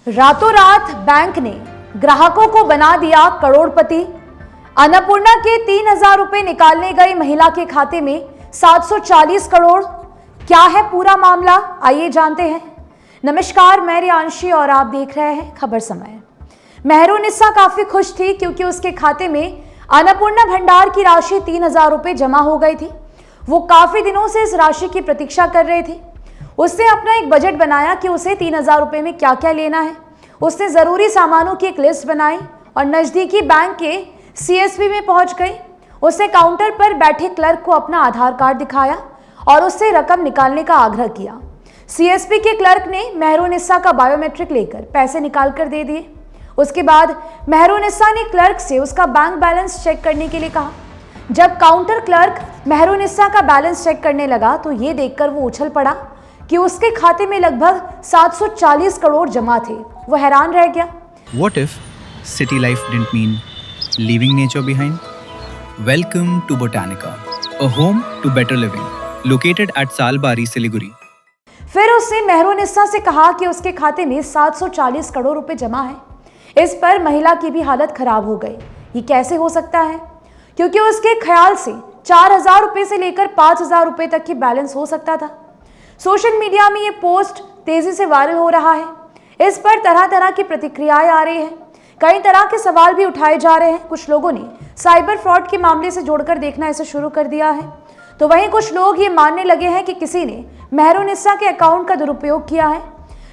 रातों रात बैंक ने ग्राहकों को बना दिया करोड़पति। अन्नपूर्णा के 3,000 रुपए निकालने गई महिला के खाते में 740 करोड़। क्या है पूरा मामला, आइए जानते हैं। नमस्कार, मैं रियांशी और आप देख रहे हैं खबर समय। मेहरुनिसा काफी खुश थी क्योंकि उसके खाते में अन्नपूर्णा भंडार की राशि 3,000 रुपए जमा हो गई थी। वो काफी दिनों से इस राशि की प्रतीक्षा कर रही थी। उसने अपना एक बजट बनाया कि उसे 3,000 रुपए में क्या क्या लेना है। उसने जरूरी सामानों की एक लिस्ट बनाई और नजदीकी बैंक के सीएसपी में पहुंच गई। उसने काउंटर पर बैठे क्लर्क को अपना आधार कार्ड दिखाया और उससे रकम निकालने का आग्रह किया। सीएसपी के क्लर्क ने मेहरुनिसा का बायोमेट्रिक लेकर पैसे निकाल कर दे दिए। उसके बाद मेहरुनिसा ने क्लर्क से उसका बैंक बैलेंस चेक करने के लिए कहा। जब काउंटर क्लर्क मेहरुनिसा का बैलेंस चेक करने लगा तो ये देखकर वो उछल पड़ा कि उसके खाते में लगभग 740 करोड़ जमा थे। वो हैरान रह गया। What if city life didn't mean leaving nature behind? Welcome to Botanica, a home to better living, located at Salbari, Siliguri. फिर उसने मेहरुनिसा से कहा कि उसके खाते में 740 करोड़ रुपए जमा है। इस पर महिला की भी हालत खराब हो गई। ये कैसे हो सकता है? क्योंकि उसके ख्याल से 4,000 रुपए से लेकर 5,000 रुपए तक की बैलेंस हो सकता था। सोशल मीडिया में ये पोस्ट तेजी से वायरल हो रहा है। इस पर तरह तरह की प्रतिक्रियाएं आ रही हैं। कई तरह के सवाल भी उठाए जा रहे हैं। कुछ लोगों ने साइबर फ्रॉड के मामले से जोड़कर देखना इसे शुरू कर दिया है, तो वहीं कुछ लोग ये मानने लगे हैं कि किसी ने मेहरुनिसा के अकाउंट का दुरुपयोग किया है।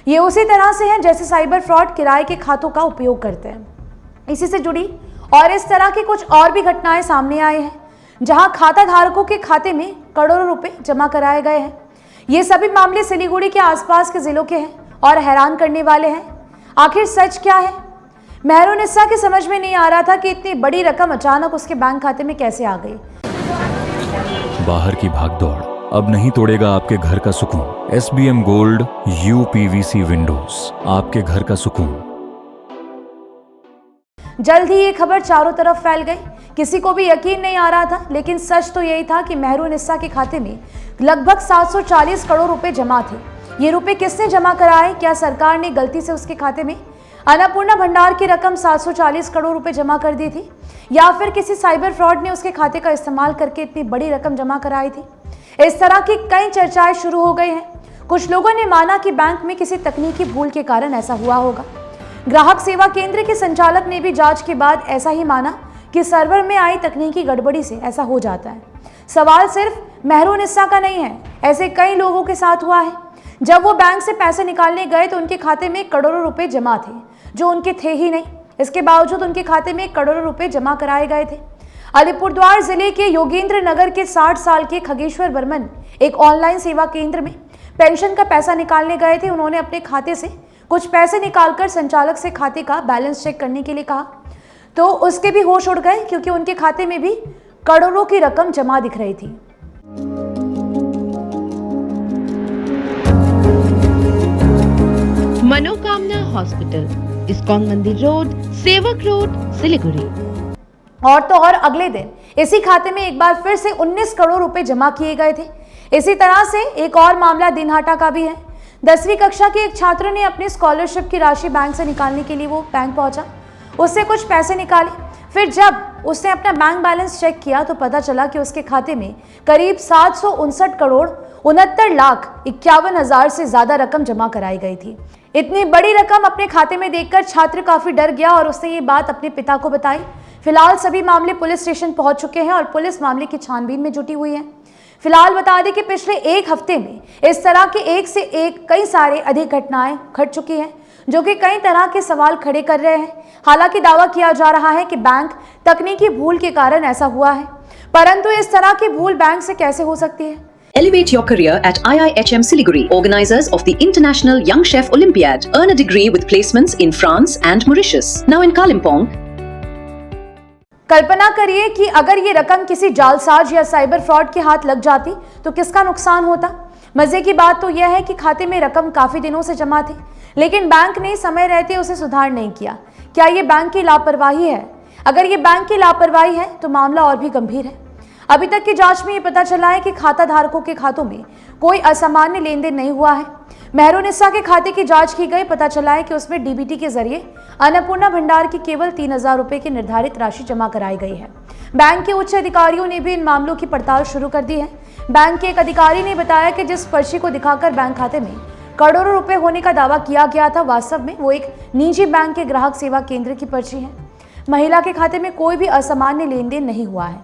ये उसी तरह से है जैसे साइबर फ्रॉड किराए के खातों का उपयोग करते हैं। इसी से जुड़ी और इस तरह की कुछ और भी घटनाएं सामने आई हैं, जहां खाता धारकों के खाते में करोड़ों रुपए जमा कराए गए हैं। ये सभी मामले सिलीगुड़ी के आसपास के जिलों के हैं और हैरान करने वाले हैं। आखिर सच क्या है? मेहरुनिसा की समझ में नहीं आ रहा था कि इतनी बड़ी रकम अचानक उसके बैंक खाते में कैसे आ गई। बाहर की भागदौड़ अब नहीं तोड़ेगा आपके घर का सुकून। SBM गोल्ड UPVC विंडोज, आपके घर का सुकून। जल्द ही ये खबर चारों तरफ फैल गई। किसी को भी यकीन नहीं आ रहा था, लेकिन सच तो यही था कि मेहरुनिसा के खाते में लगभग 740 करोड़ रुपए जमा थे। ये रुपए किसने जमा कराए? क्या सरकार ने गलती से उसके खाते में अन्नपूर्णा भंडार की रकम 740 करोड़ रुपए जमा कर दी थी, या फिर किसी साइबर फ्रॉड ने उसके खाते का इस्तेमाल करके इतनी बड़ी रकम जमा कराई थी? इस तरह की कई चर्चाएं शुरू हो गई हैं। कुछ लोगों ने माना कि बैंक में किसी तकनीकी भूल के कारण ऐसा हुआ होगा। ग्राहक सेवा केंद्र के संचालक ने भी जांच के बाद ऐसा ही माना कि सर्वर में आई तकनीकी गड़बड़ी से ऐसा हो जाता है। सवाल सिर्फ मेहरुनिसा का नहीं है, ऐसे कई लोगों के साथ हुआ है। जब वो बैंक से पैसे निकालने गए तो उनके खाते में करोड़ों रुपए जमा थे, जो उनके थे ही नहीं। इसके बावजूद उनके खाते में करोड़ों रुपए जमा कराए गए थे। अलीपुरद्वार जिले के योगेंद्र नगर के 60 साल के खगेश्वर बर्मन एक ऑनलाइन सेवा केंद्र में पेंशन का पैसा निकालने गए थे। उन्होंने अपने खाते से कुछ पैसे निकालकर संचालक से खाते का बैलेंस चेक करने के लिए कहा, तो उसके भी होश उड़ गए क्योंकि उनके खाते में भी करोड़ों की रकम जमा दिख रही थी। मनोकामना हॉस्पिटल, इस्कॉन मंदिर रोड, सेवक रोड, सिलीगुड़ी। और तो और अगले दिन इसी खाते में एक बार फिर से 19 करोड़ रुपए जमा किए गए थे। इसी तरह से एक और मामला दिनहाटा का भी है। 10वीं कक्षा के एक छात्र ने अपनी स्कॉलरशिप की राशि बैंक से निकालने के लिए वो बैंक पहुंचा। उससे कुछ पैसे निकाले। फिर जब उसने अपना बैंक बैलेंस चेक किया तो पता चला कि उसके खाते में करीब 759 करोड़ 69,51,000 से ज्यादा रकम जमा कराई गई थी। इतनी बड़ी रकम अपने खाते में देखकर छात्र काफी डर गया और उसने ये बात अपने पिता को बताई। फिलहाल सभी मामले पुलिस स्टेशन पहुंच चुके हैं और पुलिस मामले की छानबीन में जुटी हुई है। फिलहाल बता दें कि पिछले एक हफ्ते में इस तरह के एक से एक कई सारे अधिक घटनाएं घट चुकी हैं, जो कि कई तरह के सवाल खड़े कर रहे हैं। हालांकि दावा किया जा रहा है कि बैंक तकनीकी भूल के कारण ऐसा हुआ है, परंतु इस तरह की भूल बैंक से कैसे हो सकती है? Elevate your career at IIHM Siliguri, organizers of the International Young Chef Olympiad. Earn a degree with placements in France and Mauritius. Now in Kalimpong. कल्पना करिए कि अगर ये रकम किसी जालसाज या साइबर फ्रॉड के हाथ लग जाती तो किसका नुकसान होता। मजे की बात तो यह है कि खाते में रकम काफी दिनों से जमा थी, लेकिन बैंक ने समय रहते उसे सुधार नहीं किया। क्या ये बैंक की लापरवाही है? अगर ये बैंक की लापरवाही है तो मामला और भी गंभीर है। अभी तक की जांच में ये पता चला है कि खाता धारकों के खातों में कोई असामान्य लेन देन नहीं हुआ है। मेहरुनिसा के खाते की जांच की गई। पता चला है कि उसमें डीबीटी के जरिए अन्नपूर्णा भंडार की केवल 3,000 रुपए की निर्धारित राशि जमा कराई गई है। बैंक के उच्च अधिकारियों ने भी इन मामलों की पड़ताल शुरू कर दी है। बैंक के एक अधिकारी ने बताया कि जिस पर्ची को दिखाकर बैंक खाते में करोड़ों रुपए होने का दावा किया गया था, वास्तव में वो एक निजी बैंक के ग्राहक सेवा केंद्र की पर्ची है। महिला के खाते में कोई भी असामान्य लेन देन नहीं हुआ है।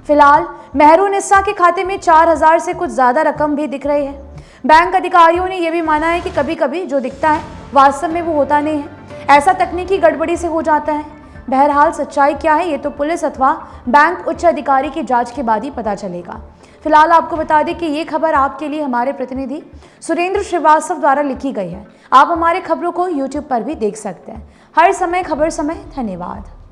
फिलहाल मेहरुनिसा के खाते में 4,000 से कुछ ज्यादा रकम भी दिख रही है। बैंक अधिकारियों ने यह भी माना है कि कभी कभी जो दिखता है वास्तव में वो होता नहीं है। ऐसा तकनीकी गड़बड़ी से हो जाता है। बहरहाल सच्चाई क्या है ये तो पुलिस अथवा बैंक उच्च अधिकारी की जांच के बाद ही पता चलेगा। फिलहाल आपको बता दें कि ये खबर आपके लिए हमारे प्रतिनिधि सुरेंद्र श्रीवास्तव द्वारा लिखी गई है। आप हमारे खबरों को YouTube पर भी देख सकते हैं। हर समय खबर समय। धन्यवाद।